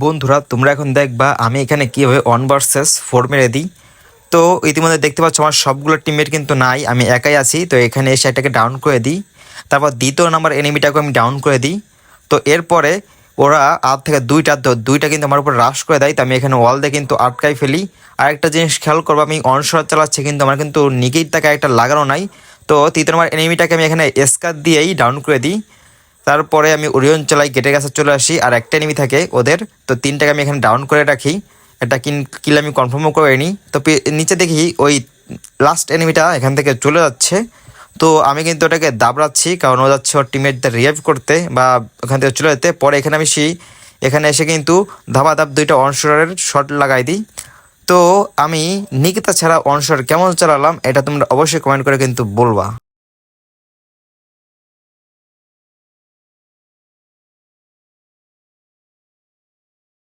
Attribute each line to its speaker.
Speaker 1: বন্ধুরা তোমরা এখন দেখবা আমি এখানে কীভাবে 1 vs 4 মেরে দিই। তো ইতিমধ্যে দেখতে পাচ্ছ আমার সবগুলো টিমমেট কিন্তু নাই, আমি একাই আছি। তো এখানে এসে এটাকে ডাউন করে দিই, তারপর দ্বিতীয় নাম্বার এনিমিটাকে আমি ডাউন করে দিই। তো এরপরে ওরা আর থেকে দুইটা কিন্তু আমার উপর রাশ করে দেয়। তো আমি এখানে ওয়াল দিয়ে কিন্তু আটকাই ফেলি। আর একটা জিনিস খেয়াল করবো, আমি অনশট চালাচ্ছি কিন্তু আমার কিন্তু নিগেটটাকে একটা লাগানো নাই। তো তৃতীয় নাম্বার এনিমিটাকে আমি এখানে এসকার দিয়েই ডাউন করে দিই। তারপরে আমি ওরিয়ন চালাই, গেটের কাছে চলে আসি। আর একটা এনিমি থাকে ওদের, তো তিনটাকে আমি এখানে ডাউন করে রাখি। এটা কিল আমি কনফার্মও করে নিই। তো নিচে দেখি ওই লাস্ট এনিমিটা এখান থেকে চলে যাচ্ছে। তো আমি কিন্তু ওটাকে দাবড়াচ্ছি, কারণ ও যাচ্ছে ওর টিমমেটদের রিভাইভ করতে বা ওখান থেকে চলে যেতে। পরে এখানে আমি এখানে এসে কিন্তু ধাবাধাপ দুইটা অনশটের শট লাগাই দিই। তো আমি নিকিতা ছাড়া অনশট কেমন চালালাম এটা তোমরা অবশ্যই কমেন্ট করে কিন্তু বলবা।